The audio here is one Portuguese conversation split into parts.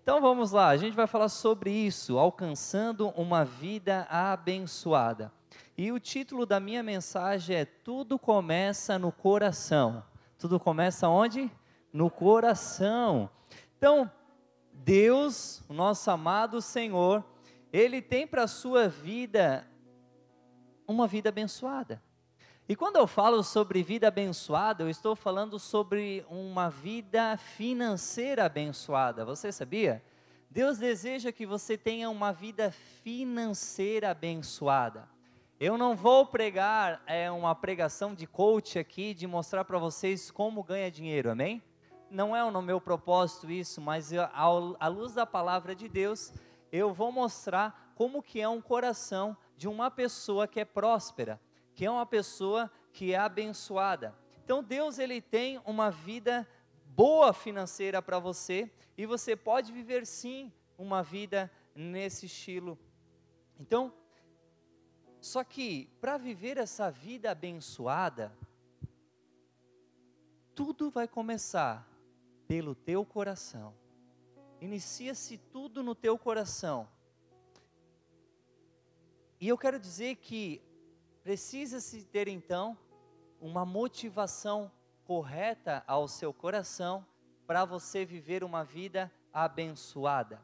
Então vamos lá, a gente vai falar sobre isso, alcançando uma vida abençoada. E o título da minha mensagem é Tudo começa no coração. Tudo começa onde? No coração. Então, Deus, o nosso amado Senhor, Ele tem para a sua vida uma vida abençoada. E quando eu falo sobre vida abençoada, eu estou falando sobre uma vida financeira abençoada. Você sabia? Deus deseja que você tenha uma vida financeira abençoada. Eu não vou pregar uma pregação de coach aqui, de mostrar para vocês como ganha dinheiro, amém? Não é no meu propósito isso, mas à luz da palavra de Deus, eu vou mostrar como que é um coração de uma pessoa que é próspera, que é uma pessoa que é abençoada. Então Deus, Ele tem uma vida boa financeira para você, e você pode viver sim uma vida nesse estilo. Então, só que para viver essa vida abençoada, tudo vai começar pelo teu coração. Inicia-se tudo no teu coração. E eu quero dizer que precisa-se ter então uma motivação correta ao seu coração para você viver uma vida abençoada.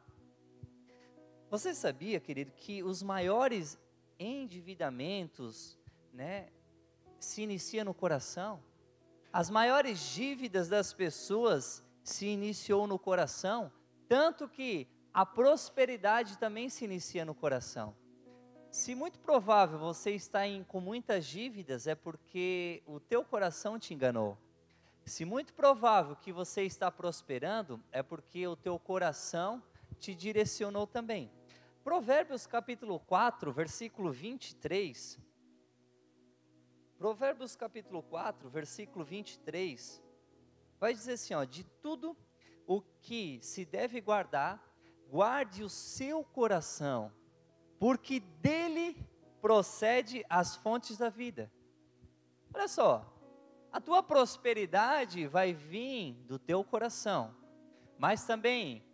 Você sabia, querido, que os maiores endividamentos, se inicia no coração? As maiores dívidas das pessoas se iniciou no coração, tanto que a prosperidade também se inicia no coração. Se muito provável você está com muitas dívidas, é porque o teu coração te enganou. Se muito provável que você está prosperando, é porque o teu coração te direcionou também. Provérbios capítulo 4, versículo 23. Provérbios capítulo 4, versículo 23. Vai dizer assim, de tudo o que se deve guardar, guarde o seu coração, porque dele procede as fontes da vida. Olha só, a tua prosperidade vai vir do teu coração, mas também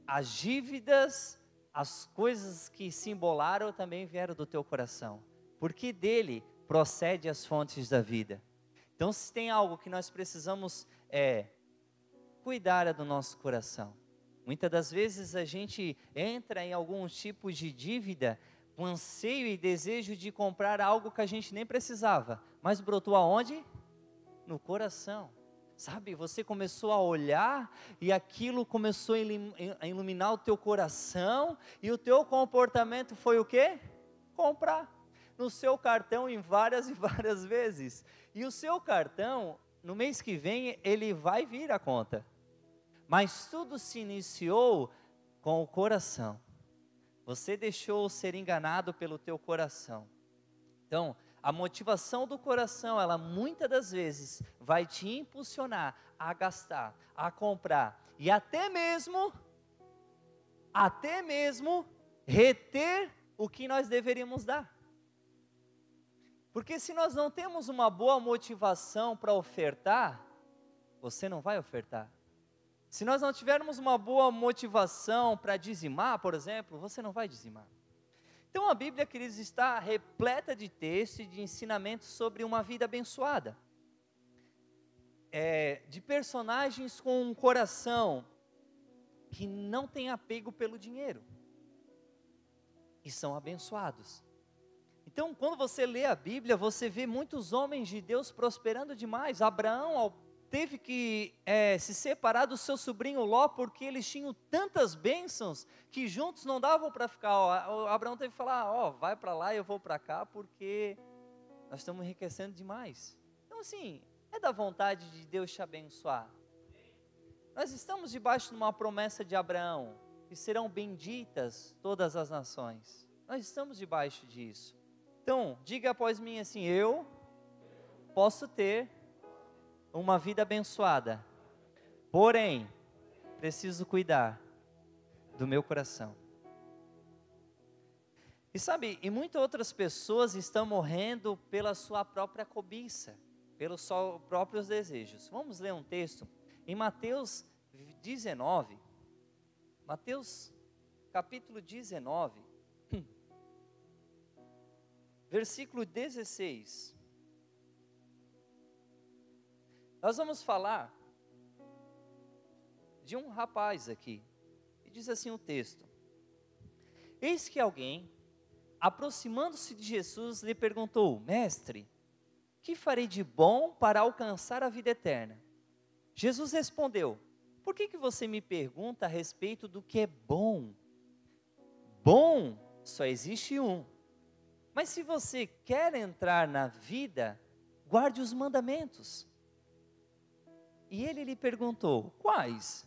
as dívidas, as coisas que se embolaram também vieram do teu coração, porque dele procede as fontes da vida. Então, se tem algo que nós precisamos cuidar do nosso coração. Muitas das vezes a gente entra em alguns tipos de dívida, com anseio e desejo de comprar algo que a gente nem precisava, mas brotou aonde? No coração. Sabe, você começou a olhar e aquilo começou a iluminar o teu coração, e o teu comportamento foi o quê? Comprar no seu cartão em várias e várias vezes. E o seu cartão, no mês que vem, ele vai vir a conta. Mas tudo se iniciou com o coração. Você deixou ser enganado pelo teu coração. Então, a motivação do coração, ela muitas das vezes vai te impulsionar a gastar, a comprar e até mesmo reter o que nós deveríamos dar. Porque se nós não temos uma boa motivação para ofertar, você não vai ofertar. Se nós não tivermos uma boa motivação para dizimar, por exemplo, você não vai dizimar. Então a Bíblia, queridos, está repleta de textos e de ensinamentos sobre uma vida abençoada. De personagens com um coração que não tem apego pelo dinheiro. E são abençoados. Então quando você lê a Bíblia, você vê muitos homens de Deus prosperando demais. Abraão teve que se separar do seu sobrinho Ló, porque eles tinham tantas bênçãos, que juntos não davam para ficar. Abraão teve que falar, vai para lá e eu vou para cá, porque nós estamos enriquecendo demais. Então assim, é da vontade de Deus te abençoar. Nós estamos debaixo de uma promessa de Abraão, que serão benditas todas as nações. Nós estamos debaixo disso. Então, diga após mim assim, eu posso ter uma vida abençoada, porém, preciso cuidar do meu coração. E sabe, e muitas outras pessoas estão morrendo pela sua própria cobiça, pelos seus próprios desejos. Vamos ler um texto em Mateus 19, Mateus capítulo 19, versículo 16. Nós vamos falar de um rapaz aqui, e diz assim o texto: eis que alguém, aproximando-se de Jesus, lhe perguntou: mestre, que farei de bom para alcançar a vida eterna? Jesus respondeu: por que você me pergunta a respeito do que é bom? Bom só existe um. Mas se você quer entrar na vida, guarde os mandamentos. E ele lhe perguntou: quais?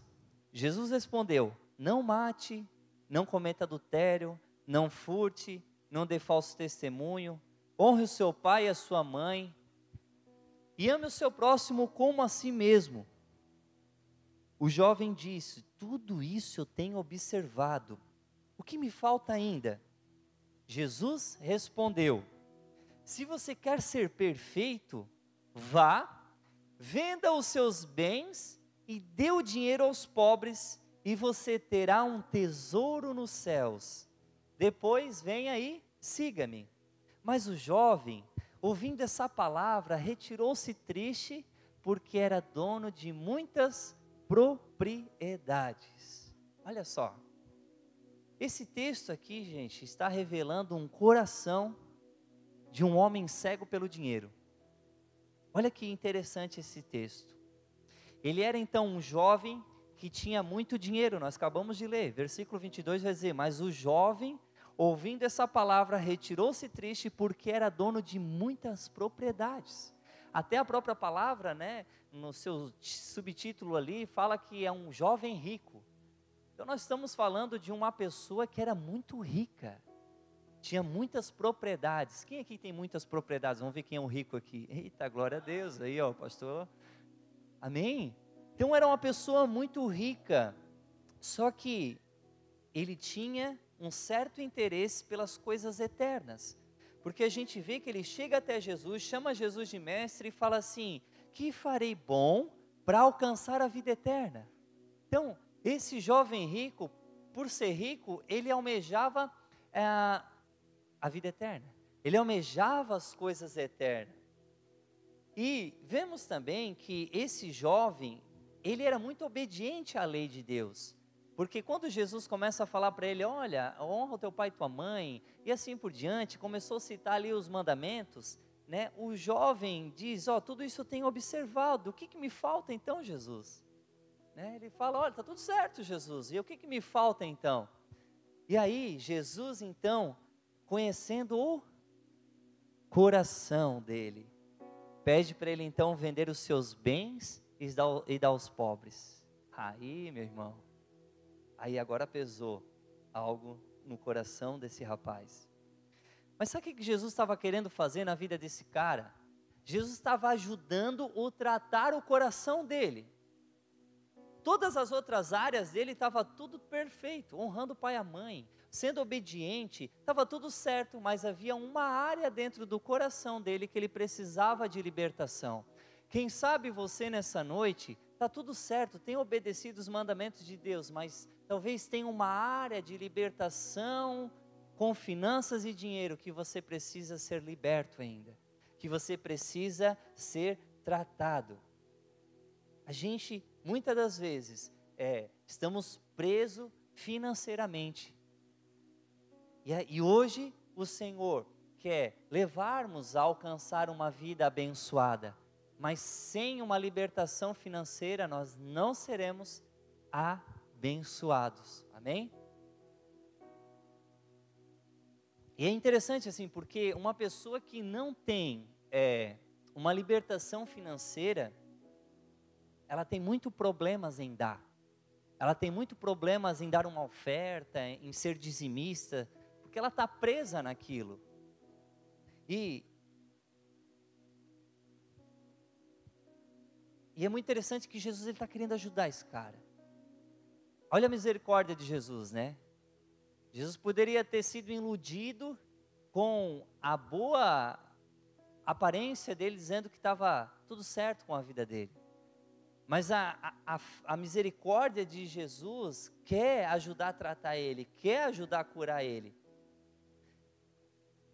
Jesus respondeu: não mate, não cometa adultério, não furte, não dê falso testemunho, honre o seu pai e a sua mãe, e ame o seu próximo como a si mesmo. O jovem disse: tudo isso eu tenho observado. O que me falta ainda? Jesus respondeu: se você quer ser perfeito, vá, venda os seus bens e dê o dinheiro aos pobres, e você terá um tesouro nos céus. Depois venha e siga-me. Mas o jovem, ouvindo essa palavra, retirou-se triste, porque era dono de muitas propriedades. Olha só, esse texto aqui, gente, está revelando um coração de um homem cego pelo dinheiro. Olha que interessante esse texto. Ele era então um jovem que tinha muito dinheiro, nós acabamos de ler, versículo 22 vai dizer: mas o jovem, ouvindo essa palavra, retirou-se triste, porque era dono de muitas propriedades. Até a própria palavra, né, no seu subtítulo ali, fala que é um jovem rico. Então nós estamos falando de uma pessoa que era muito rica, tinha muitas propriedades. Quem aqui tem muitas propriedades? Vamos ver quem é um rico aqui. Eita, glória a Deus, aí ó, pastor. Amém? Então era uma pessoa muito rica, só que ele tinha um certo interesse pelas coisas eternas, porque a gente vê que ele chega até Jesus, chama Jesus de mestre e fala assim: que farei bom para alcançar a vida eterna? Então, esse jovem rico, por ser rico, ele almejava a vida eterna, ele almejava as coisas eternas. E vemos também que esse jovem, ele era muito obediente à lei de Deus, porque quando Jesus começa a falar para ele: olha, honra o teu pai e tua mãe, e assim por diante, começou a citar ali os mandamentos, né? O jovem diz: ó, tudo isso eu tenho observado, o que me falta então, Jesus? Né? Ele fala: olha, está tudo certo, Jesus, e o que me falta então? E aí, Jesus então, conhecendo o coração dele, pede para ele então vender os seus bens e dar aos pobres. Aí, meu irmão, aí agora pesou algo no coração desse rapaz. Mas sabe o que Jesus estava querendo fazer na vida desse cara? Jesus estava ajudando a tratar o coração dele. Todas as outras áreas dele estava tudo perfeito, honrando o pai e a mãe, sendo obediente, estava tudo certo, mas havia uma área dentro do coração dele que ele precisava de libertação. Quem sabe você nessa noite, está tudo certo, tem obedecido os mandamentos de Deus, mas talvez tenha uma área de libertação com finanças e dinheiro que você precisa ser liberto ainda, que você precisa ser tratado. A gente, muitas das vezes, estamos presos financeiramente. E hoje o Senhor quer levar-nos a alcançar uma vida abençoada. Mas sem uma libertação financeira, nós não seremos abençoados. Amém? E é interessante assim, porque uma pessoa que não tem uma libertação financeira, ela tem muito problemas em dar. Ela tem muito problemas em dar uma oferta, em ser dizimista, porque ela está presa naquilo. E é muito interessante que Jesus está querendo ajudar esse cara. Olha a misericórdia de Jesus, né? Jesus poderia ter sido iludido com a boa aparência dele, dizendo que estava tudo certo com a vida dele. Mas a misericórdia de Jesus quer ajudar a tratar ele, quer ajudar a curar ele.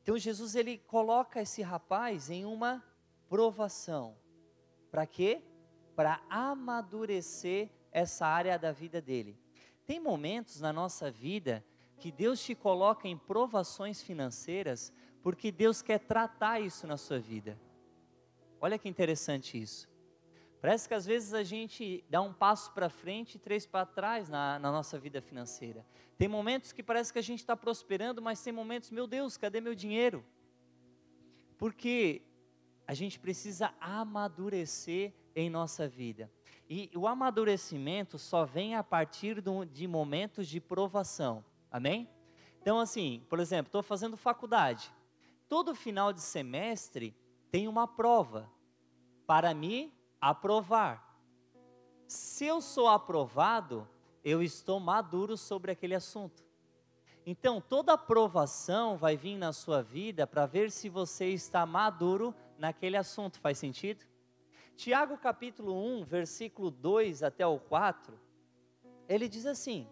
Então Jesus, ele coloca esse rapaz em uma provação. Para quê? Para amadurecer essa área da vida dele. Tem momentos na nossa vida que Deus te coloca em provações financeiras, porque Deus quer tratar isso na sua vida. Olha que interessante isso. Parece que às vezes a gente dá um passo para frente e 3 para trás na nossa vida financeira. Tem momentos que parece que a gente está prosperando, mas tem momentos, meu Deus, cadê meu dinheiro? Porque a gente precisa amadurecer em nossa vida. E o amadurecimento só vem a partir de momentos de provação. Amém? Então assim, por exemplo, estou fazendo faculdade. Todo final de semestre tem uma prova para me aprovar. Se eu sou aprovado, eu estou maduro sobre aquele assunto. Então, toda aprovação vai vir na sua vida para ver se você está maduro naquele assunto. Faz sentido? Tiago capítulo 1, versículo 2 até o 4, ele diz assim,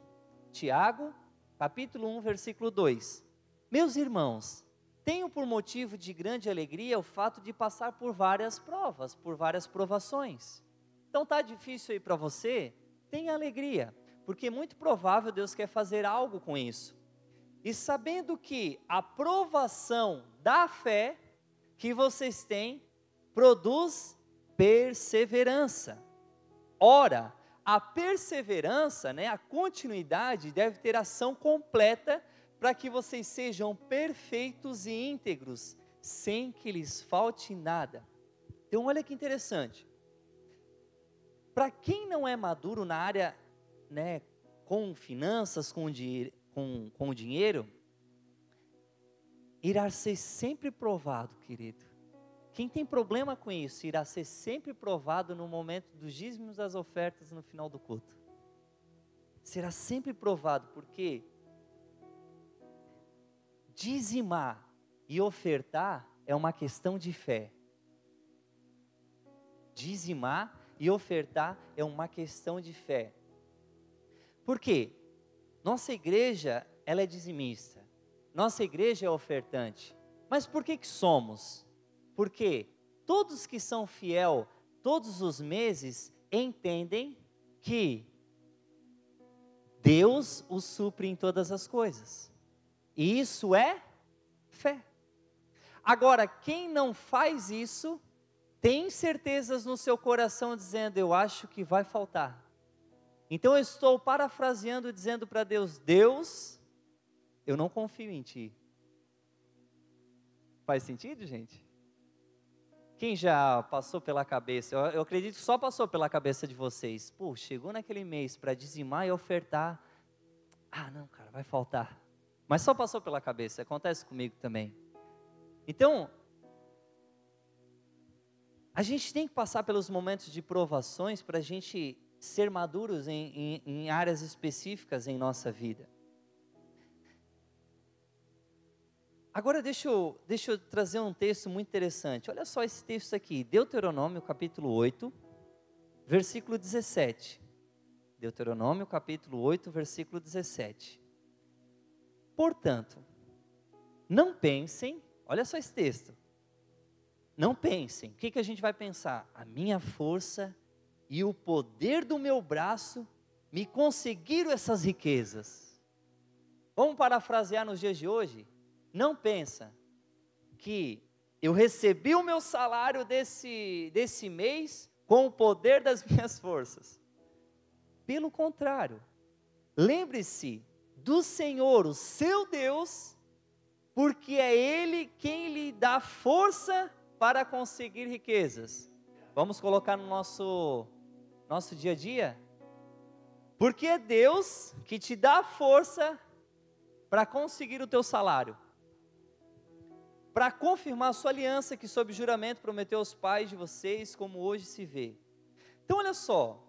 Tiago capítulo 1, versículo 2, meus irmãos, tenho por motivo de grande alegria o fato de passar por várias provas, por várias provações. Então está difícil aí para você? Tenha alegria, porque é muito provável Deus quer fazer algo com isso. E sabendo que a provação da fé que vocês têm produz perseverança. Ora, a perseverança, a continuidade deve ter ação completa para que vocês sejam perfeitos e íntegros, sem que lhes falte nada. Então olha que interessante. Para quem não é maduro na área, com finanças, com o dinheiro, irá ser sempre provado, querido. Quem tem problema com isso, irá ser sempre provado no momento dos dízimos das ofertas no final do culto. Será sempre provado, porque dizimar e ofertar é uma questão de fé. Dizimar e ofertar é uma questão de fé. Por quê? Nossa igreja, ela é dizimista. Nossa igreja é ofertante. Mas por que somos? Porque todos que são fiel todos os meses entendem que Deus os supre em todas as coisas. E isso é fé. Agora, quem não faz isso, tem certezas no seu coração dizendo, eu acho que vai faltar. Então eu estou parafraseando, dizendo para Deus, Deus, eu não confio em Ti. Faz sentido, gente? Quem já passou pela cabeça, eu acredito que só passou pela cabeça de vocês, pô, chegou naquele mês para dizimar e ofertar, não, cara, vai faltar. Mas só passou pela cabeça, acontece comigo também. Então, a gente tem que passar pelos momentos de provações para a gente ser maduros em áreas específicas em nossa vida. Agora deixa eu trazer um texto muito interessante. Olha só esse texto aqui, Deuteronômio capítulo 8, versículo 17. Deuteronômio capítulo 8, versículo 17. Portanto, não pensem, olha só esse texto. Não pensem, o que a gente vai pensar? A minha força e o poder do meu braço me conseguiram essas riquezas. Vamos parafrasear nos dias de hoje? Não pensa que eu recebi o meu salário desse mês com o poder das minhas forças. Pelo contrário, lembre-se do Senhor, o seu Deus, porque é Ele quem lhe dá força para conseguir riquezas. Vamos colocar no nosso dia a dia? Porque é Deus que te dá força para conseguir o teu salário. Para confirmar a sua aliança que sob juramento prometeu aos pais de vocês, como hoje se vê. Então olha só,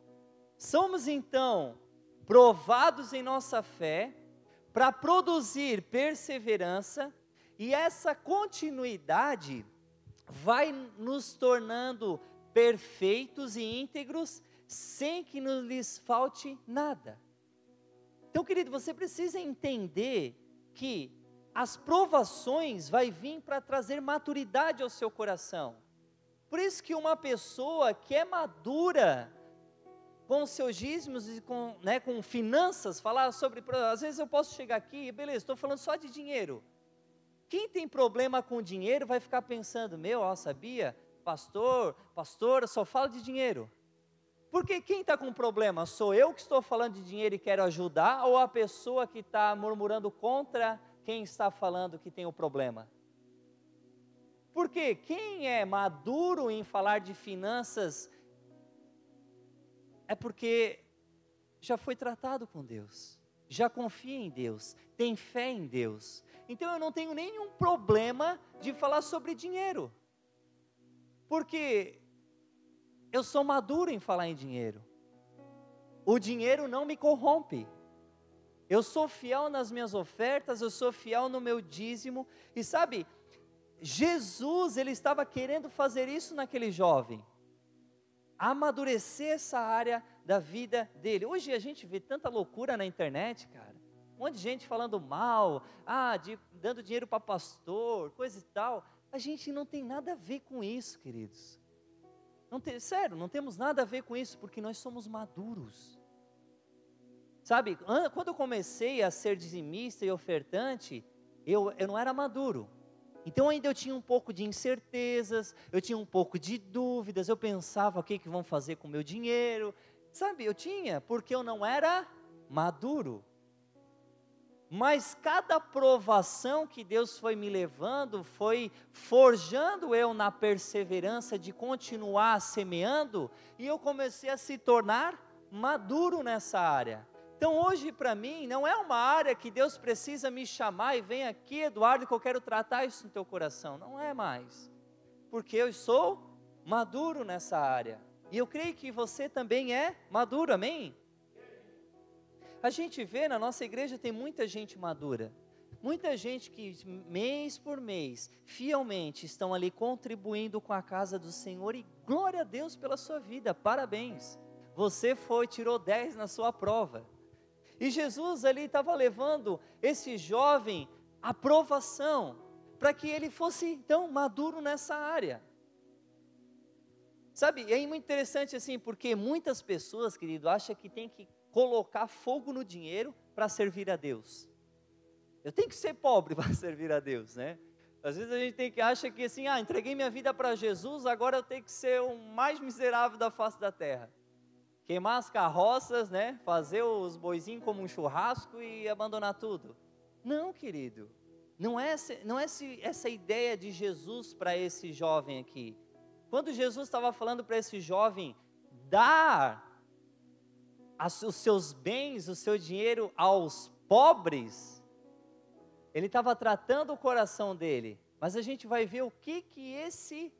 somos então provados em nossa fé para produzir perseverança, e essa continuidade vai nos tornando perfeitos e íntegros, sem que nos lhes falte nada. Então, querido, você precisa entender que as provações vai vir para trazer maturidade ao seu coração. Por isso que uma pessoa que é madura com seus dízimos e com finanças, falar sobre, às vezes eu posso chegar aqui e beleza, estou falando só de dinheiro. Quem tem problema com dinheiro vai ficar pensando, sabia? Pastora, só fala de dinheiro. Porque quem está com problema? Sou eu que estou falando de dinheiro e quero ajudar, ou a pessoa que está murmurando contra quem está falando que tem o problema? Porque quem é maduro em falar de finanças é porque já foi tratado com Deus, já confia em Deus, tem fé em Deus. Então eu não tenho nenhum problema de falar sobre dinheiro, porque eu sou maduro em falar em dinheiro. O dinheiro não me corrompe. Eu sou fiel nas minhas ofertas, eu sou fiel no meu dízimo. E sabe, Jesus, ele estava querendo fazer isso naquele jovem. Amadurecer essa área da vida dele. Hoje a gente vê tanta loucura na internet, cara. Um monte de gente falando mal, dando dinheiro para pastor, coisa e tal. A gente não tem nada a ver com isso, queridos. Sério, não temos nada a ver com isso, porque nós somos maduros. Sabe, quando eu comecei a ser dizimista e ofertante, eu não era maduro. Então ainda eu tinha um pouco de incertezas, eu tinha um pouco de dúvidas, eu pensava o que vão fazer com o meu dinheiro. Sabe, eu tinha, porque eu não era maduro. Mas cada provação que Deus foi me levando, foi forjando eu na perseverança de continuar semeando, e eu comecei a se tornar maduro nessa área. Então hoje para mim não é uma área que Deus precisa me chamar e vem aqui, Eduardo, que eu quero tratar isso no teu coração. Não é mais, porque eu sou maduro nessa área, e eu creio que você também é maduro, amém? A gente vê na nossa igreja tem muita gente madura, muita gente que mês por mês, fielmente estão ali contribuindo com a casa do Senhor, e glória a Deus pela sua vida, parabéns, você tirou 10 na sua prova. E Jesus ali estava levando esse jovem à provação, para que ele fosse então maduro nessa área. Sabe, é muito interessante assim, porque muitas pessoas, querido, acham que tem que colocar fogo no dinheiro para servir a Deus. Eu tenho que ser pobre para servir a Deus, né? Às vezes a gente acha que assim, entreguei minha vida para Jesus, agora eu tenho que ser o mais miserável da face da terra. Queimar as carroças, né? Fazer os boizinhos como um churrasco e abandonar tudo. Não, querido, não é essa ideia de Jesus para esse jovem aqui. Quando Jesus estava falando para esse jovem dar os seus bens, o seu dinheiro aos pobres, ele estava tratando o coração dele, mas a gente vai ver o que esse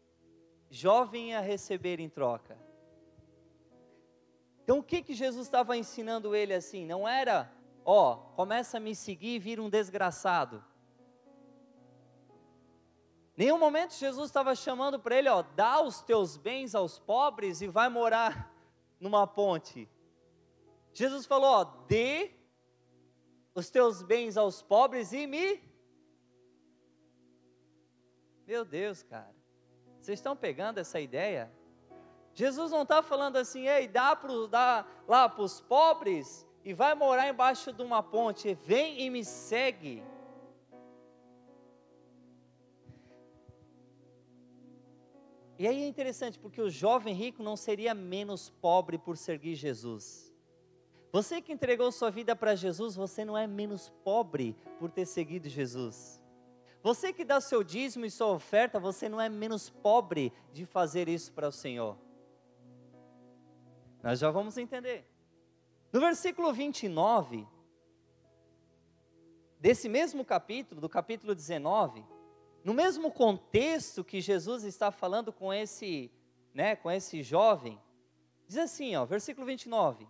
jovem ia receber em troca. Então o que Jesus estava ensinando ele assim? Não era, começa a me seguir e vira um desgraçado. Nenhum momento Jesus estava chamando para ele, dá os teus bens aos pobres e vai morar numa ponte. Jesus falou, dê os teus bens aos pobres e me... Meu Deus, cara, vocês estão pegando essa ideia? Jesus não está falando assim, dá lá para os pobres e vai morar embaixo de uma ponte, vem e me segue. E aí é interessante, porque o jovem rico não seria menos pobre por seguir Jesus. Você que entregou sua vida para Jesus, você não é menos pobre por ter seguido Jesus. Você que dá seu dízimo e sua oferta, você não é menos pobre de fazer isso para o Senhor. Nós já vamos entender. No versículo 29, desse mesmo capítulo, do capítulo 19, no mesmo contexto que Jesus está falando com esse jovem, diz assim, versículo 29,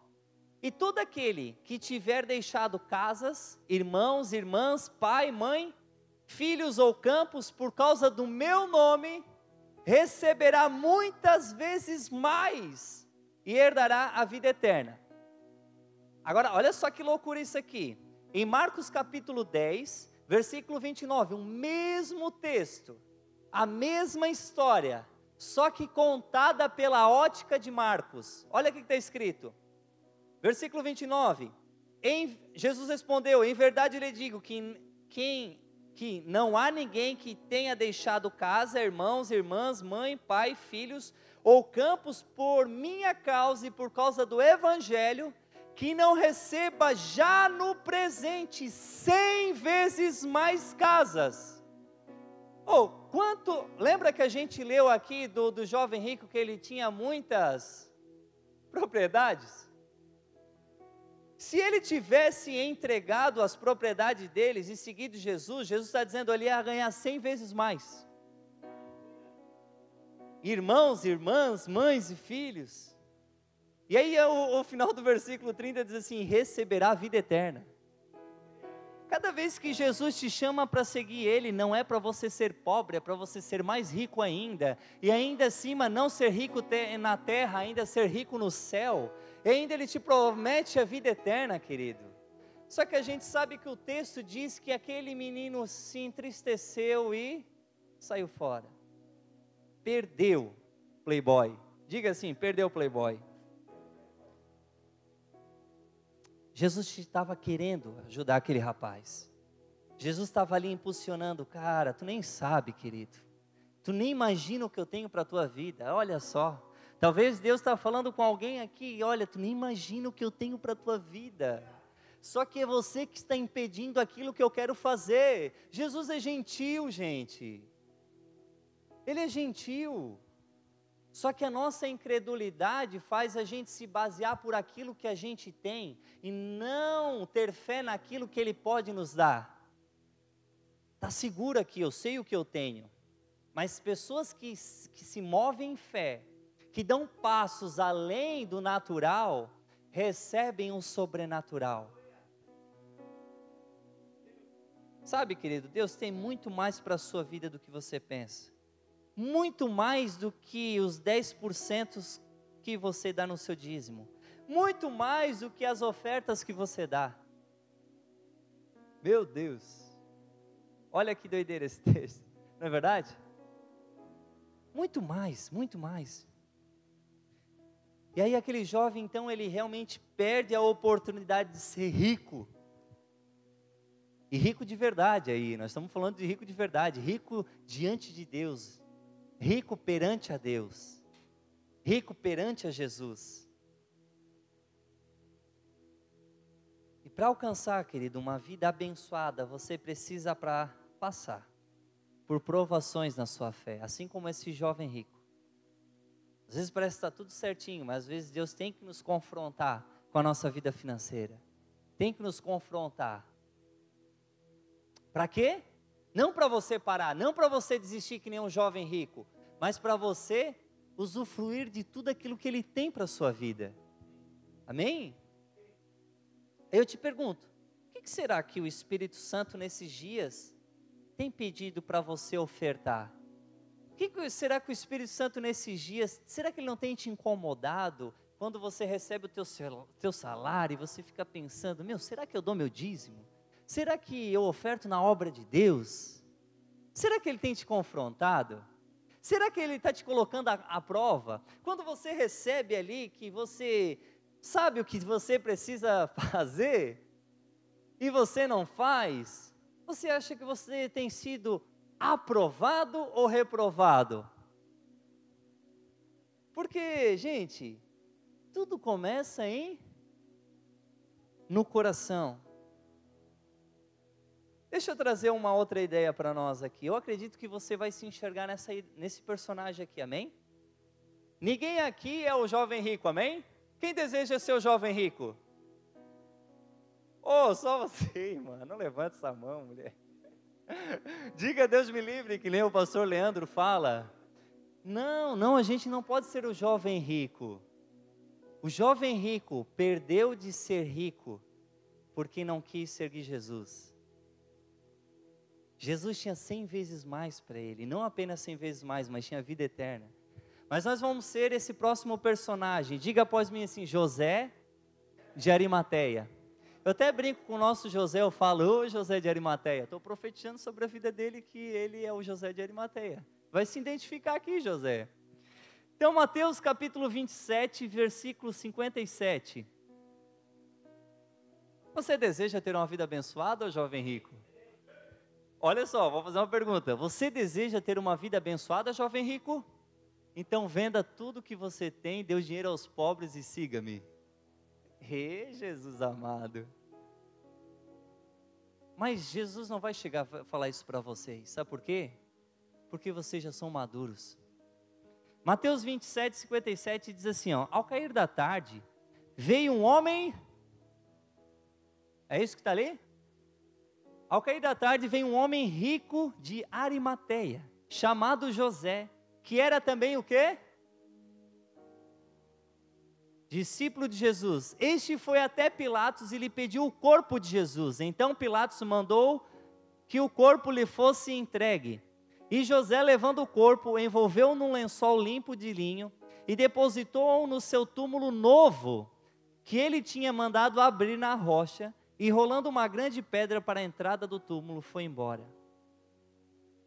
e todo aquele que tiver deixado casas, irmãos, irmãs, pai, mãe, filhos ou campos, por causa do meu nome, receberá muitas vezes mais e herdará a vida eterna. Agora, olha só que loucura isso aqui. Em Marcos capítulo 10, versículo 29, o mesmo texto, a mesma história, só que contada pela ótica de Marcos. Olha o que está escrito. Versículo 29. Jesus respondeu: em verdade lhe digo que não há ninguém que tenha deixado casa, irmãos, irmãs, mãe, pai, filhos ou campos por minha causa e por causa do evangelho, que não receba já no presente 100 vezes mais casas. Lembra que a gente leu aqui do jovem rico que ele tinha muitas propriedades? Se ele tivesse entregado as propriedades deles e seguido Jesus, Jesus está dizendo, ele ia ganhar 100 vezes mais. Irmãos, irmãs, mães e filhos. E aí o final do versículo 30 diz assim, receberá a vida eterna. Cada vez que Jesus te chama para seguir Ele, não é para você ser pobre, é para você ser mais rico ainda. E ainda acima, não ser rico na terra, ainda ser rico no céu. E ainda Ele te promete a vida eterna, querido. Só que a gente sabe que o texto diz que aquele menino se entristeceu e saiu fora. Perdeu Playboy. Diga assim, perdeu Playboy. Jesus estava querendo ajudar aquele rapaz. Jesus estava ali impulsionando, cara, tu nem sabe, querido. Tu nem imagina o que eu tenho para a tua vida, olha só. Talvez Deus está falando com alguém aqui, olha, tu nem imagina o que eu tenho para a tua vida. Só que é você que está impedindo aquilo que eu quero fazer. Jesus é gentil, gente. Ele é gentil. Só que a nossa incredulidade faz a gente se basear por aquilo que a gente tem e não ter fé naquilo que Ele pode nos dar. Está seguro aqui, eu sei o que eu tenho. Mas pessoas que se movem em fé, que dão passos além do natural, recebem o sobrenatural. Sabe, querido, Deus tem muito mais para a sua vida do que você pensa. Muito mais do que os 10% que você dá no seu dízimo. Muito mais do que as ofertas que você dá. Meu Deus. Olha que doideira esse texto. Não é verdade? Muito mais, muito mais. E aí aquele jovem, então, ele realmente perde a oportunidade de ser rico. E rico de verdade aí, nós estamos falando de rico de verdade. Rico diante de Deus. Rico perante a Deus, rico perante a Jesus. E para alcançar, querido, uma vida abençoada, você precisa passar por provações na sua fé, assim como esse jovem rico. Às vezes parece que está tudo certinho, mas às vezes Deus tem que nos confrontar com a nossa vida financeira. Tem que nos confrontar. Para quê? Não para você parar, não para você desistir que nem um jovem rico, mas para você usufruir de tudo aquilo que Ele tem para a sua vida. Amém? Eu te pergunto, o que será que o Espírito Santo nesses dias tem pedido para você ofertar? O que será que o Espírito Santo nesses dias, será que ele não tem te incomodado quando você recebe o teu salário e você fica pensando, será que eu dou meu dízimo? Será que eu oferto na obra de Deus? Será que Ele tem te confrontado? Será que Ele está te colocando à prova? Quando você recebe ali que você sabe o que você precisa fazer e você não faz, você acha que você tem sido aprovado ou reprovado? Porque, gente, tudo começa no coração. Deixa eu trazer uma outra ideia para nós aqui. Eu acredito que você vai se enxergar nesse personagem aqui, amém? Ninguém aqui é o jovem rico, amém? Quem deseja ser o jovem rico? Só você, mano. Não levanta essa mão, mulher. Diga, Deus me livre, que nem o pastor Leandro fala. Não, a gente não pode ser o jovem rico. O jovem rico perdeu de ser rico porque não quis seguir Jesus. Jesus tinha 100 vezes mais para ele, não apenas 100 vezes mais, mas tinha vida eterna. Mas nós vamos ser esse próximo personagem. Diga após mim assim, José de Arimateia. Eu até brinco com o nosso José, eu falo, ô José de Arimateia. Estou profetizando sobre a vida dele que ele é o José de Arimateia. Vai se identificar aqui, José. Então, Mateus capítulo 27, versículo 57. Você deseja ter uma vida abençoada, jovem rico? Olha só, vou fazer uma pergunta. Você deseja ter uma vida abençoada, jovem rico? Então venda tudo que você tem, dê o dinheiro aos pobres e siga-me. Jesus amado. Mas Jesus não vai chegar a falar isso para vocês. Sabe por quê? Porque vocês já são maduros. Mateus 27, 57 diz assim, ó, ao cair da tarde, veio um homem... É isso que está ali? Ao cair da tarde, veio um homem rico de Arimateia, chamado José, que era também o quê? Discípulo de Jesus. Este foi até Pilatos e lhe pediu o corpo de Jesus. Então Pilatos mandou que o corpo lhe fosse entregue. E José, levando o corpo, envolveu-o num lençol limpo de linho e depositou-o no seu túmulo novo, que ele tinha mandado abrir na rocha, e rolando uma grande pedra para a entrada do túmulo, foi embora.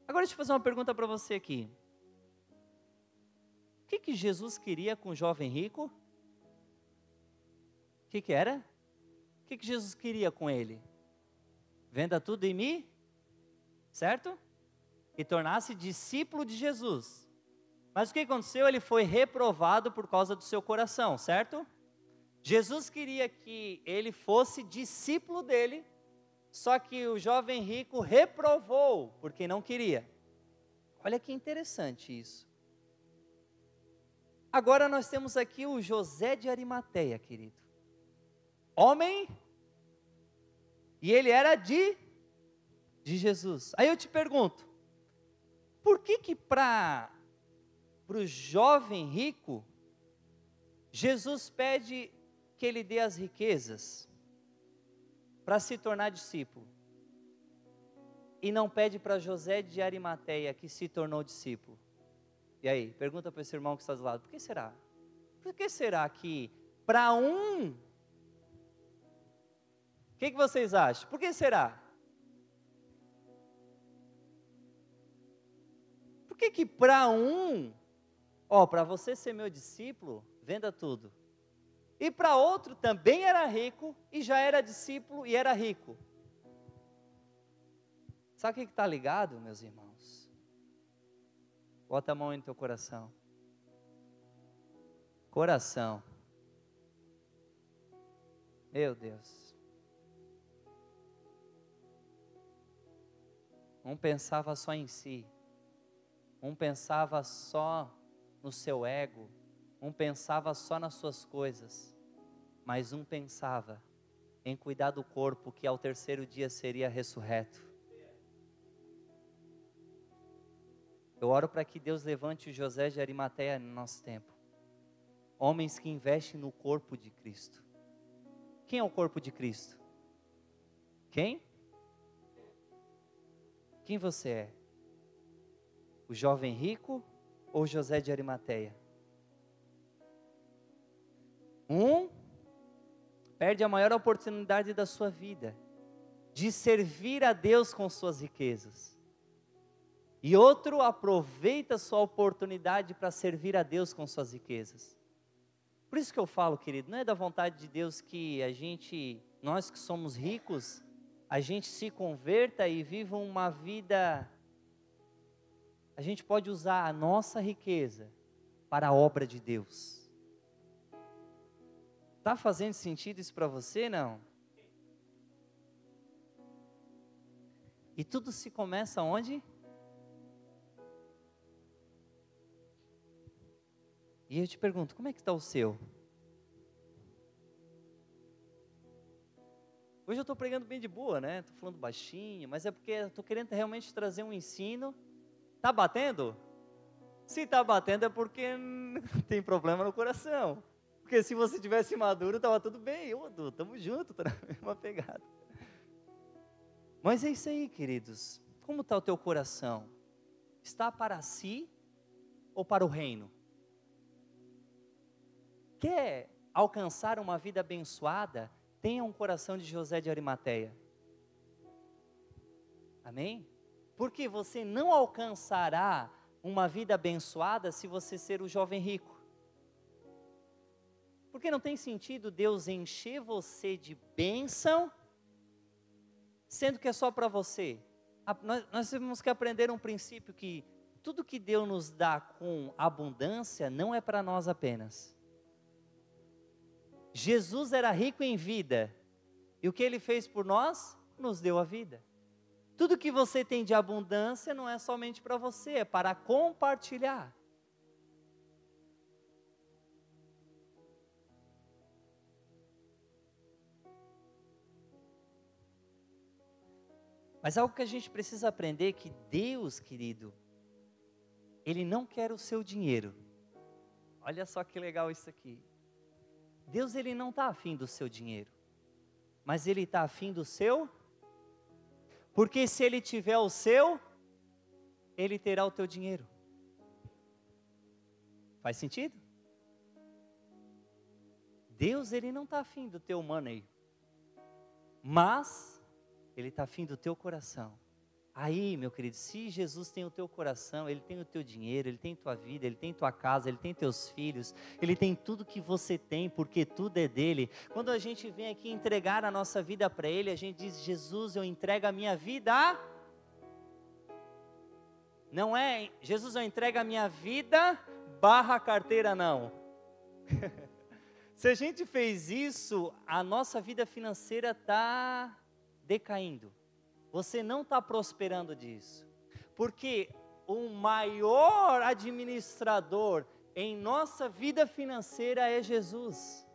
Agora deixa eu fazer uma pergunta para você aqui. O que Jesus queria com o jovem rico? O que era? O que Jesus queria com ele? Venda tudo em mim, certo? E tornasse discípulo de Jesus. Mas o que aconteceu? Ele foi reprovado por causa do seu coração, certo? Jesus queria que ele fosse discípulo dele, só que o jovem rico reprovou, porque não queria. Olha que interessante isso. Agora nós temos aqui o José de Arimateia, querido. Homem, e ele era de Jesus. Aí eu te pergunto, por que para o jovem rico, Jesus pede que ele dê as riquezas para se tornar discípulo, e não pede para José de Arimateia, que se tornou discípulo? E aí, pergunta para esse irmão que está do lado, por que será? Por que será que para um... O que vocês acham? Por que será? Por que para um, para você ser meu discípulo, venda tudo. E para outro também era rico, e já era discípulo e era rico. Sabe o que está ligado, meus irmãos? Bota a mão aí no teu coração. Coração. Meu Deus. Um pensava só em si. Um pensava só no seu ego. Um pensava só nas suas coisas. Mas um pensava em cuidar do corpo que ao terceiro dia seria ressurreto. Eu oro para que Deus levante o José de Arimateia no nosso tempo. Homens que investem no corpo de Cristo. Quem é o corpo de Cristo? Quem? Quem você é? O jovem rico ou José de Arimateia? Um perde a maior oportunidade da sua vida, de servir a Deus com suas riquezas. E outro aproveita a sua oportunidade para servir a Deus com suas riquezas. Por isso que eu falo, querido, não é da vontade de Deus que nós que somos ricos, a gente se converta e viva uma vida... A gente pode usar a nossa riqueza para a obra de Deus. Está fazendo sentido isso para você, não? E tudo se começa onde? E eu te pergunto, como é que está o seu? Hoje eu estou pregando bem de boa, né? Estou falando baixinho, mas é porque eu estou querendo realmente trazer um ensino. Está batendo? Se está batendo é porque tem problema no coração. Porque se você tivesse maduro, estava tudo bem. Estamos juntos, está na mesma pegada. Mas é isso aí, queridos. Como está o teu coração? Está para si ou para o reino? quer alcançar uma vida abençoada, tenha um coração de José de Arimateia. Amém? Porque você não alcançará uma vida abençoada se você ser o jovem rico. Porque não tem sentido Deus encher você de bênção, sendo que é só para você. Nós temos que aprender um princípio que tudo que Deus nos dá com abundância não é para nós apenas. Jesus era rico em vida, e o que Ele fez por nós? Nos deu a vida. Tudo que você tem de abundância não é somente para você, é para compartilhar. Mas algo que a gente precisa aprender é que Deus, querido, Ele não quer o seu dinheiro. Olha só que legal isso aqui. Deus, Ele não está afim do seu dinheiro, mas Ele está afim do seu. Porque se Ele tiver o seu, Ele terá o teu dinheiro. Faz sentido? Deus, Ele não está afim do teu money, mas Ele está afim do teu coração. Aí, meu querido, se Jesus tem o teu coração, Ele tem o teu dinheiro, Ele tem tua vida, Ele tem tua casa, Ele tem teus filhos, Ele tem tudo que você tem, porque tudo é dEle. Quando a gente vem aqui entregar a nossa vida para Ele, a gente diz: Jesus, eu entrego a minha vida a... Não é, Jesus, eu entrego a minha vida / carteira, não. Se a gente fez isso, a nossa vida financeira está decaindo. Você não está prosperando disso, porque o maior administrador em nossa vida financeira é Jesus.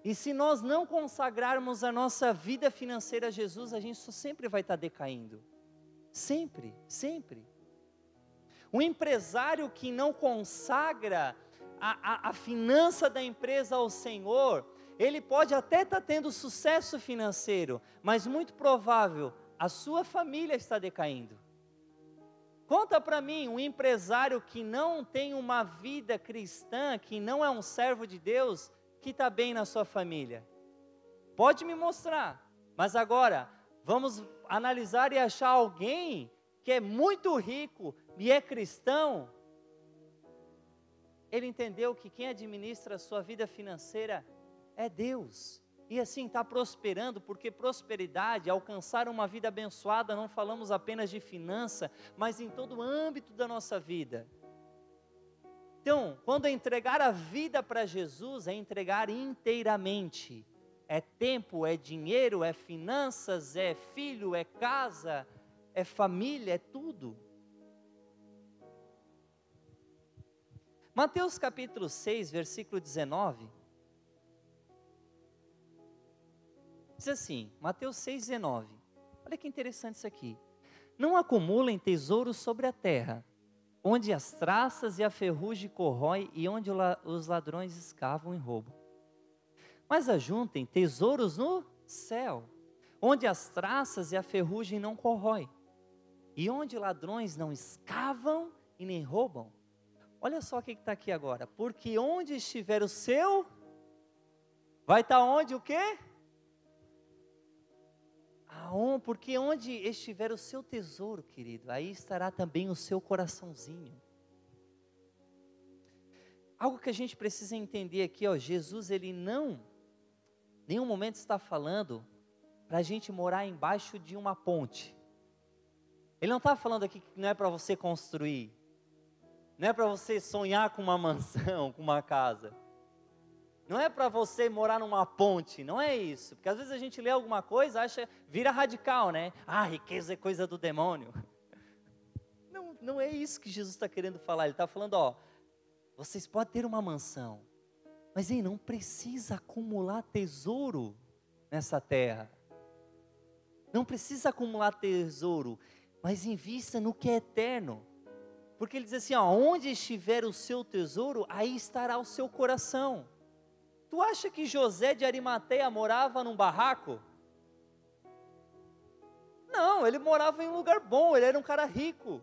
E se nós não consagrarmos a nossa vida financeira a Jesus, a gente sempre vai estar decaindo. Sempre, sempre. Um empresário que não consagra a finança da empresa ao Senhor, ele pode até estar tendo sucesso financeiro, mas muito provável a sua família está decaindo. Conta para mim, um empresário que não tem uma vida cristã, que não é um servo de Deus, que está bem na sua família. Pode me mostrar, mas agora, vamos analisar e achar alguém que é muito rico e é cristão. Ele entendeu que quem administra a sua vida financeira é Deus, e assim está prosperando, porque prosperidade, alcançar uma vida abençoada, não falamos apenas de finança, mas em todo o âmbito da nossa vida. Então, quando entregar a vida para Jesus, é entregar inteiramente, é tempo, é dinheiro, é finanças, é filho, é casa, é família, é tudo. Mateus capítulo 6, versículo 19, diz assim, Mateus 6,19, olha que interessante isso aqui. Não acumulem tesouros sobre a terra, onde as traças e a ferrugem corroem e onde os ladrões escavam e roubam. Mas ajuntem tesouros no céu, onde as traças e a ferrugem não corroem, e onde ladrões não escavam e nem roubam. Olha só o que está aqui agora, porque onde estiver o seu, vai estar onde o quê? Porque onde estiver o seu tesouro, querido, aí estará também o seu coraçãozinho. Algo que a gente precisa entender aqui, Jesus, Ele não, em nenhum momento está falando para a gente morar embaixo de uma ponte. Ele não está falando aqui que não é para você construir, não é para você sonhar com uma mansão, com uma casa. Não é para você morar numa ponte, não é isso. Porque às vezes a gente lê alguma coisa, vira radical, né? Riqueza é coisa do demônio. Não é isso que Jesus está querendo falar. Ele está falando, vocês podem ter uma mansão, mas não precisa acumular tesouro nessa terra. Não precisa acumular tesouro, mas invista no que é eterno. Porque ele diz assim, onde estiver o seu tesouro, aí estará o seu coração. Tu acha que José de Arimateia morava num barraco? Não, ele morava em um lugar bom, ele era um cara rico.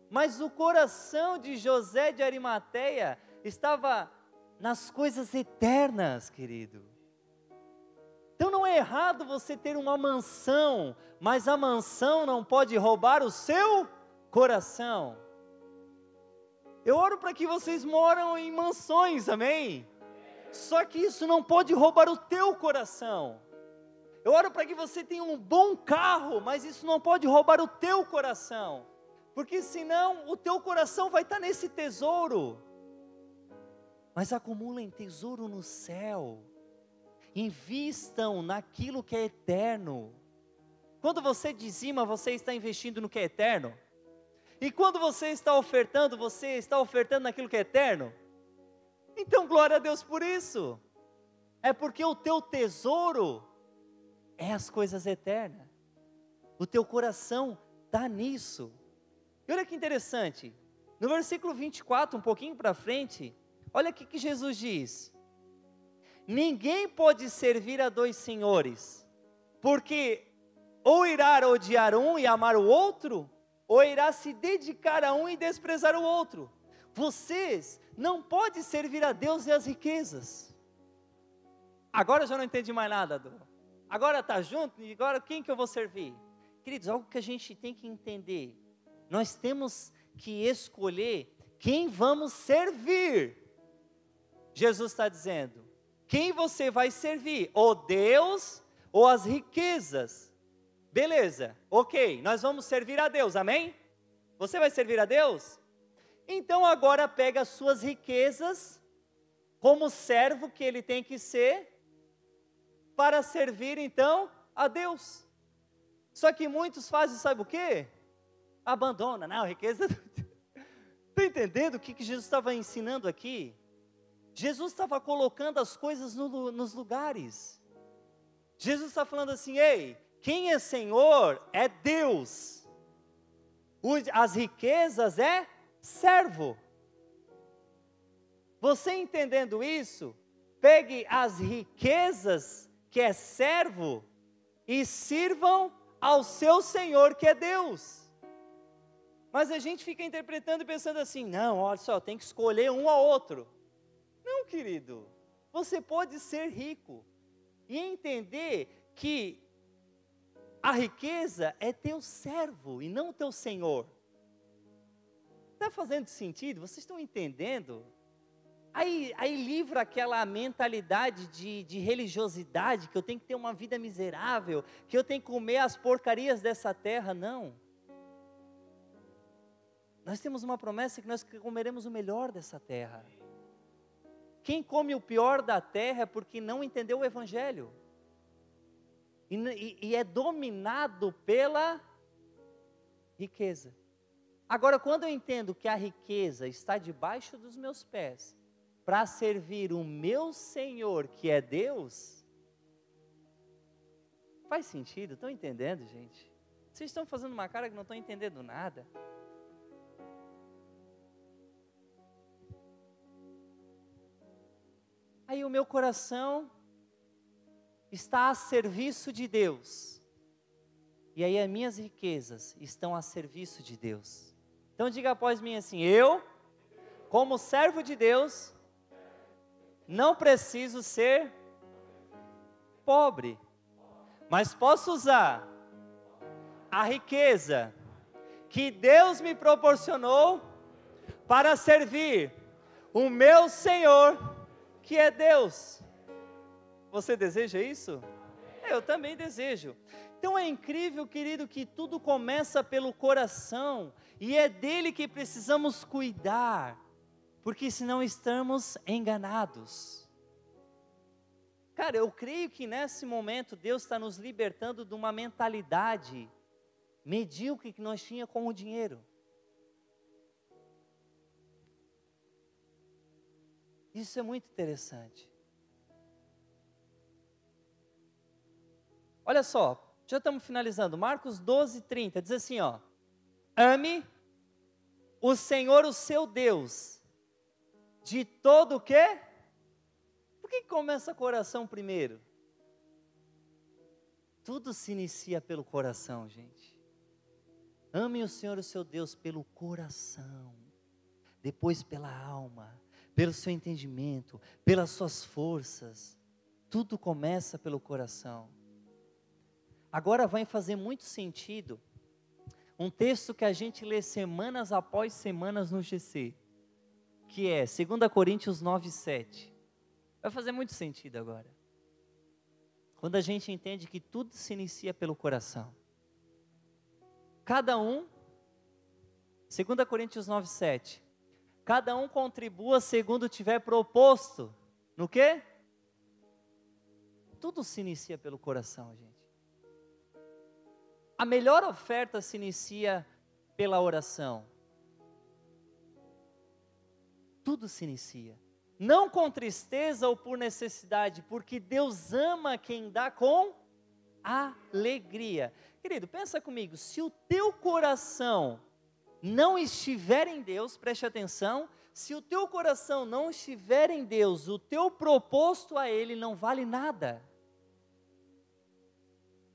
Mas o coração de José de Arimateia estava nas coisas eternas, querido. Então não é errado você ter uma mansão, mas a mansão não pode roubar o seu coração. Eu oro para que vocês moram em mansões, amém? Só que isso não pode roubar o teu coração. Eu oro para que você tenha um bom carro, mas isso não pode roubar o teu coração. Porque senão o teu coração vai estar nesse tesouro. Mas acumulem tesouro no céu. Invistam naquilo que é eterno. Quando você dizima, você está investindo no que é eterno. E quando você está ofertando naquilo que é eterno. Então glória a Deus por isso. É porque o teu tesouro é as coisas eternas. O teu coração está nisso. E olha que interessante. No versículo 24, um pouquinho para frente, olha o que Jesus diz. Ninguém pode servir a dois senhores, porque ou irá odiar um e amar o outro, ou irá se dedicar a um e desprezar o outro. Vocês não podem servir a Deus e as riquezas. Agora eu já não entendi mais nada, Dô. Agora está junto, e agora quem que eu vou servir? Queridos, algo que a gente tem que entender. Nós temos que escolher quem vamos servir. Jesus está dizendo, quem você vai servir? Ou Deus ou as riquezas? Beleza, ok, nós vamos servir a Deus, amém? Você vai servir a Deus? Então agora pega as suas riquezas, como servo que ele tem que ser, para servir então a Deus. Só que muitos fazem, sabe o quê? Abandona, não, riqueza. Está entendendo o que Jesus estava ensinando aqui? Jesus estava colocando as coisas nos lugares. Jesus está falando assim, ei, quem é Senhor é Deus. As riquezas é servo. Você entendendo isso, pegue as riquezas que é servo e sirvam ao seu Senhor que é Deus. Mas a gente fica interpretando e pensando assim, não, olha só, tem que escolher um ou outro. Não, querido, você pode ser rico e entender que a riqueza é teu servo e não teu senhor. Está fazendo sentido? Vocês estão entendendo? Aí livra aquela mentalidade de religiosidade, que eu tenho que ter uma vida miserável, que eu tenho que comer as porcarias dessa terra, não. Nós temos uma promessa que nós comeremos o melhor dessa terra. Quem come o pior da terra é porque não entendeu o Evangelho. E é dominado pela riqueza. Agora, quando eu entendo que a riqueza está debaixo dos meus pés, para servir o meu Senhor, que é Deus, faz sentido? Estão entendendo, gente? Vocês estão fazendo uma cara que não estão entendendo nada. Aí o meu coração está a serviço de Deus. E aí as minhas riquezas estão a serviço de Deus. Então diga após mim assim, eu, como servo de Deus, não preciso ser pobre, mas posso usar a riqueza que Deus me proporcionou para servir o meu Senhor, que é Deus. Você deseja isso? Eu também desejo. Então é incrível, querido, que tudo começa pelo coração, e é dele que precisamos cuidar, porque senão estamos enganados. Cara, eu creio que nesse momento Deus está nos libertando de uma mentalidade medíocre que nós tínhamos com o dinheiro. Isso é muito interessante. Olha só, já estamos finalizando. Marcos 12:30 diz assim, ó: ame o Senhor, o seu Deus, de todo o quê? Por que começa o coração primeiro? Tudo se inicia pelo coração, gente. Ame o Senhor, o seu Deus, pelo coração, depois pela alma, pelo seu entendimento, pelas suas forças. Tudo começa pelo coração. Agora vai fazer muito sentido um texto que a gente lê semanas após semanas no GC, que é 2 Coríntios 9:7. Vai fazer muito sentido agora. Quando a gente entende que tudo se inicia pelo coração. Cada um, 2 Coríntios 9:7, cada um contribua segundo tiver proposto. No quê? Tudo se inicia pelo coração, gente. A melhor oferta se inicia pela oração. Tudo se inicia. Não com tristeza ou por necessidade, porque Deus ama quem dá com alegria. Querido, pensa comigo, se o teu coração não estiver em Deus, preste atenção, se o teu coração não estiver em Deus, o teu proposto a Ele não vale nada.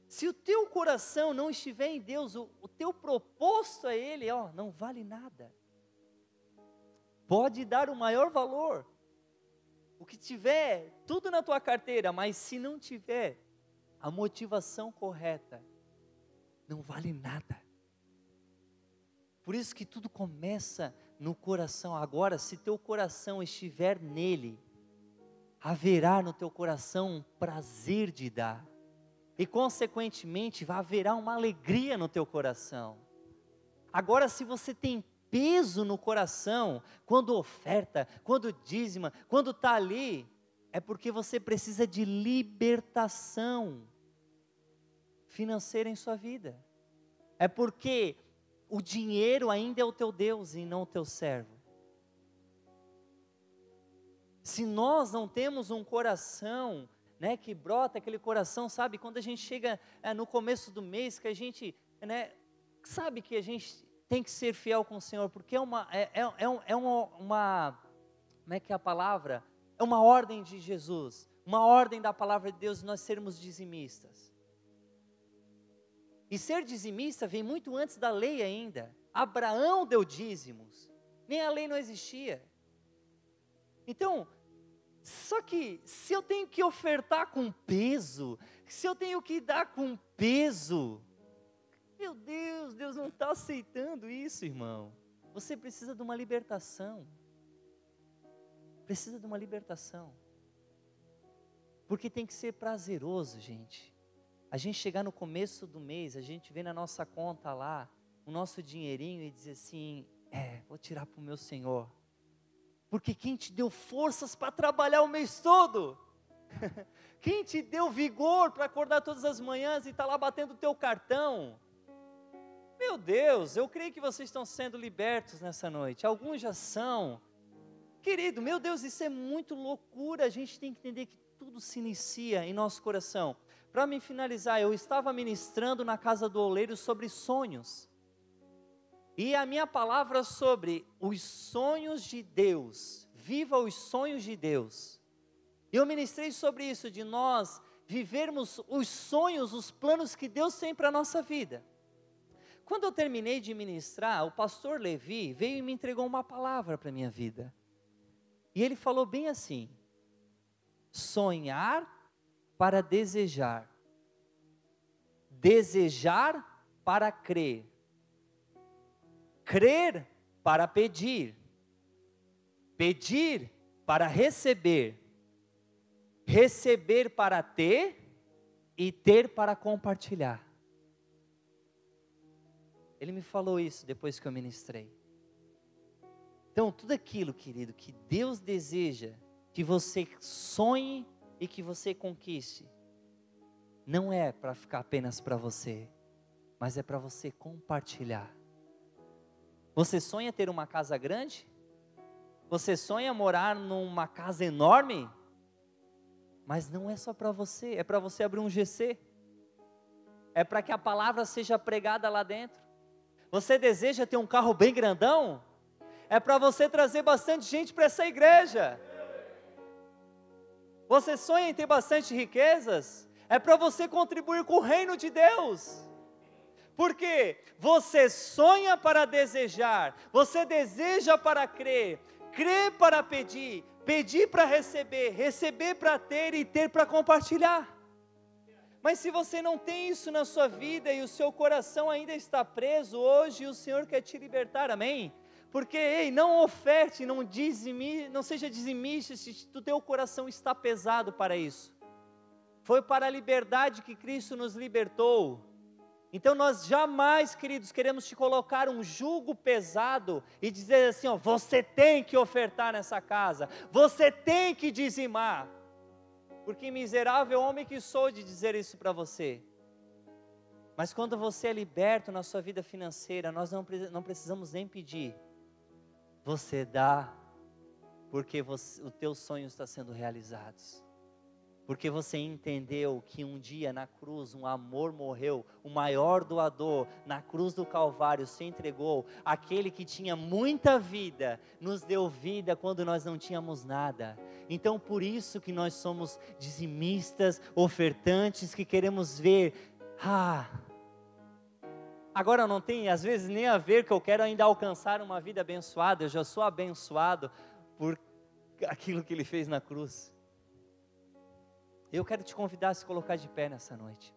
Se o teu coração não estiver em Deus, o teu proposto a Ele, não vale nada. Pode dar o maior valor, o que tiver, tudo na tua carteira, mas se não tiver a motivação correta, não vale nada. Por isso que tudo começa no coração. Agora, se teu coração estiver nele, haverá no teu coração um prazer de dar. E consequentemente, haverá uma alegria no teu coração. Agora, se você tem peso no coração, quando oferta, quando dízima, quando está ali, é porque você precisa de libertação financeira em sua vida. É porque o dinheiro ainda é o teu Deus e não o teu servo. Se nós não temos um coração, que brota aquele coração, sabe, quando a gente chega no começo do mês, que a gente, sabe que a gente tem que ser fiel com o Senhor, porque é uma, como é que é a palavra? É uma ordem de Jesus, uma ordem da palavra de Deus, nós sermos dizimistas. E ser dizimista vem muito antes da lei ainda. Abraão deu dízimos, nem a lei não existia. Então, só que se eu tenho que ofertar com peso, se eu tenho que dar com peso, meu Deus, Deus não está aceitando isso, irmão. Você precisa de uma libertação. Precisa de uma libertação. Porque tem que ser prazeroso, gente. A gente chegar no começo do mês, a gente vê na nossa conta lá, o nosso dinheirinho e dizer assim, vou tirar para o meu Senhor. Porque quem te deu forças para trabalhar o mês todo? Quem te deu vigor para acordar todas as manhãs e estar lá batendo o teu cartão? Meu Deus, eu creio que vocês estão sendo libertos nessa noite. Alguns já são. Querido, meu Deus, isso é muito loucura. A gente tem que entender que tudo se inicia em nosso coração. Para me finalizar, eu estava ministrando na casa do oleiro sobre sonhos. E a minha palavra sobre os sonhos de Deus, viva os sonhos de Deus. Eu ministrei sobre isso, de nós vivermos os sonhos, os planos que Deus tem para a nossa vida. Quando eu terminei de ministrar, o pastor Levi veio e me entregou uma palavra para a minha vida. E ele falou bem assim, sonhar para desejar, desejar para crer, crer para pedir, pedir para receber, receber para ter e ter para compartilhar. Ele me falou isso depois que eu ministrei. Então, tudo aquilo, querido, que Deus deseja que você sonhe e que você conquiste, não é para ficar apenas para você, mas é para você compartilhar. Você sonha ter uma casa grande? Você sonha morar numa casa enorme? Mas não é só para você, é para você abrir um GC. É para que a palavra seja pregada lá dentro. Você deseja ter um carro bem grandão? É para você trazer bastante gente para essa igreja. Você sonha em ter bastante riquezas? É para você contribuir com o reino de Deus. Porque você sonha para desejar, você deseja para crer, crer para pedir, pedir para receber, receber para ter e ter para compartilhar. Mas se você não tem isso na sua vida e o seu coração ainda está preso, hoje o Senhor quer te libertar, amém? Porque, ei, não oferte, não seja dizimista se o teu coração está pesado para isso. Foi para a liberdade que Cristo nos libertou. Então nós jamais, queridos, queremos te colocar um jugo pesado e dizer assim, ó, você tem que ofertar nessa casa, você tem que dizimar. Porque miserável homem que sou de dizer isso para você. Mas quando você é liberto na sua vida financeira, nós não precisamos nem pedir. Você dá, porque os teus sonhos estão sendo realizados. Porque você entendeu que um dia na cruz um amor morreu, o maior doador na cruz do Calvário se entregou, aquele que tinha muita vida, nos deu vida quando nós não tínhamos nada. Então por isso que nós somos dizimistas, ofertantes, que queremos ver, agora não tem às vezes nem a ver que eu quero ainda alcançar uma vida abençoada, eu já sou abençoado por aquilo que Ele fez na cruz. Eu quero te convidar a se colocar de pé nessa noite.